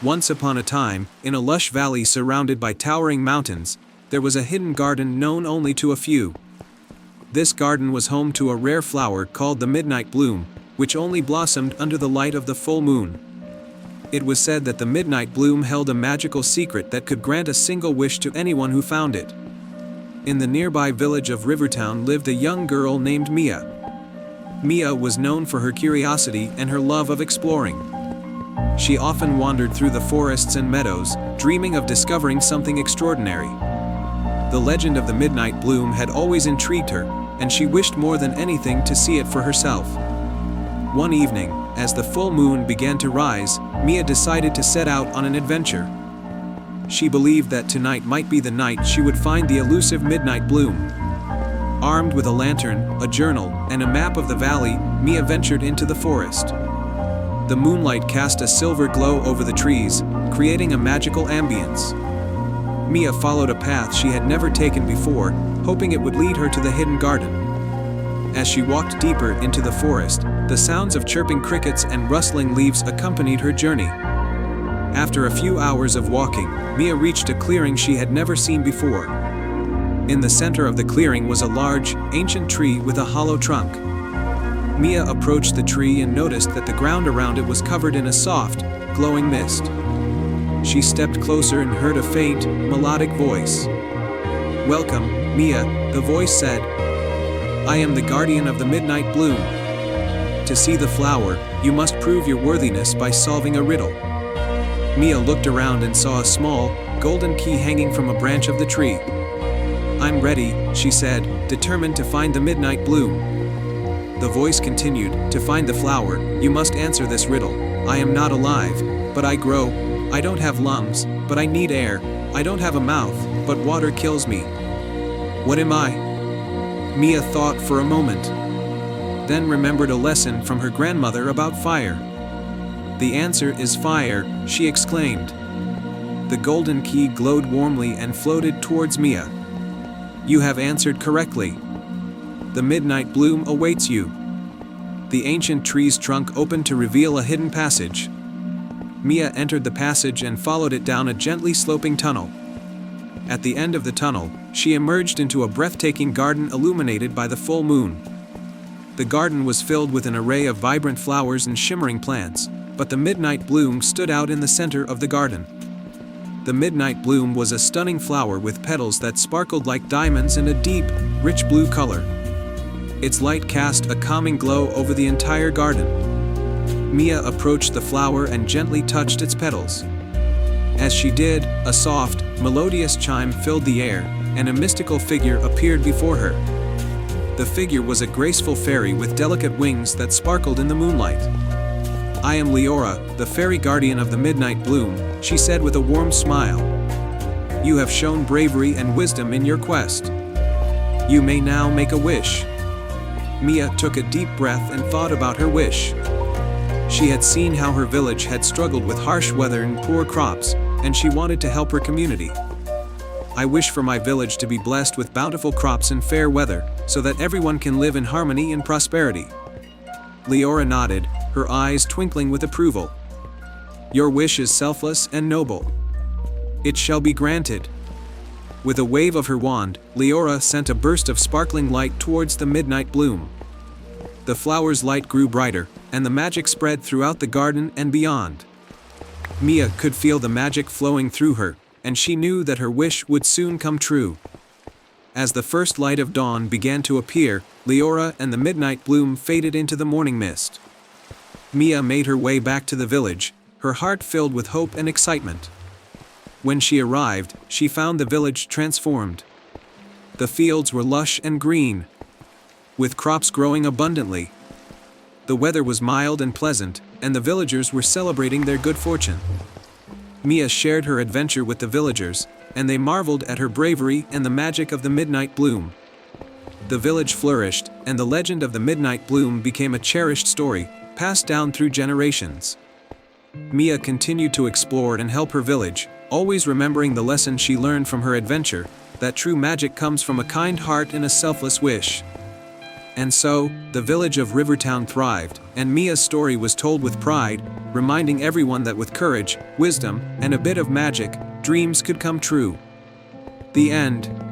Once upon a time, in a lush valley surrounded by towering mountains, there was a hidden garden known only to a few. This garden was home to a rare flower called the midnight bloom, which only blossomed under the light of the full moon. It was said that the midnight bloom held a magical secret that could grant a single wish to anyone who found it. In the nearby village of Rivertown lived a young girl named Mia. Mia was known for her curiosity and her love of exploring. She often wandered through the forests and meadows, dreaming of discovering something extraordinary. The legend of the midnight bloom had always intrigued her, and she wished more than anything to see it for herself. One evening, as the full moon began to rise, Mia decided to set out on an adventure. She believed that tonight might be the night she would find the elusive midnight bloom. Armed with a lantern, a journal, and a map of the valley, Mia ventured into the forest. The moonlight cast a silver glow over the trees, creating a magical ambience. Mia followed a path she had never taken before, hoping it would lead her to the hidden garden. As she walked deeper into the forest, the sounds of chirping crickets and rustling leaves accompanied her journey. After a few hours of walking, Mia reached a clearing she had never seen before. In the center of the clearing was a large, ancient tree with a hollow trunk. Mia approached the tree and noticed that the ground around it was covered in a soft, glowing mist. She stepped closer and heard a faint, melodic voice. "Welcome, Mia," the voice said. "I am the guardian of the midnight bloom. To see the flower, you must prove your worthiness by solving a riddle." Mia looked around and saw a small, golden key hanging from a branch of the tree. "I'm ready," she said, determined to find the midnight bloom. The voice continued, "To find the flower, you must answer this riddle. I am not alive, but I grow. I don't have lungs, but I need air. I don't have a mouth, but water kills me. What am I?" Mia thought for a moment, then remembered a lesson from her grandmother about fire. "The answer is fire," she exclaimed. The golden key glowed warmly and floated towards Mia. "You have answered correctly. The midnight bloom awaits you." The ancient tree's trunk opened to reveal a hidden passage. Mia entered the passage and followed it down a gently sloping tunnel. At the end of the tunnel, she emerged into a breathtaking garden illuminated by the full moon. The garden was filled with an array of vibrant flowers and shimmering plants, but the midnight bloom stood out in the center of the garden. The midnight bloom was a stunning flower with petals that sparkled like diamonds in a deep, rich blue color. Its light cast a calming glow over the entire garden. Mia approached the flower and gently touched its petals. As she did, a soft, melodious chime filled the air, and a mystical figure appeared before her. The figure was a graceful fairy with delicate wings that sparkled in the moonlight. "I am Leora, the fairy guardian of the midnight bloom," she said with a warm smile. "You have shown bravery and wisdom in your quest. You may now make a wish." Mia took a deep breath and thought about her wish. She had seen how her village had struggled with harsh weather and poor crops, and she wanted to help her community. "I wish for my village to be blessed with bountiful crops and fair weather, so that everyone can live in harmony and prosperity." Leora nodded, her eyes twinkling with approval. "Your wish is selfless and noble. It shall be granted." With a wave of her wand, Leora sent a burst of sparkling light towards the midnight bloom. The flower's light grew brighter, and the magic spread throughout the garden and beyond. Mia could feel the magic flowing through her, and she knew that her wish would soon come true. As the first light of dawn began to appear, Leora and the midnight bloom faded into the morning mist. Mia made her way back to the village, her heart filled with hope and excitement. When she arrived, she found the village transformed. The fields were lush and green, with crops growing abundantly. The weather was mild and pleasant, and the villagers were celebrating their good fortune. Mia shared her adventure with the villagers, and they marveled at her bravery and the magic of the midnight bloom. The village flourished, and the legend of the midnight bloom became a cherished story, passed down through generations. Mia continued to explore and help her village, always remembering the lesson she learned from her adventure, that true magic comes from a kind heart and a selfless wish. And so, the village of Rivertown thrived, and Mia's story was told with pride, reminding everyone that with courage, wisdom, and a bit of magic, dreams could come true. The end.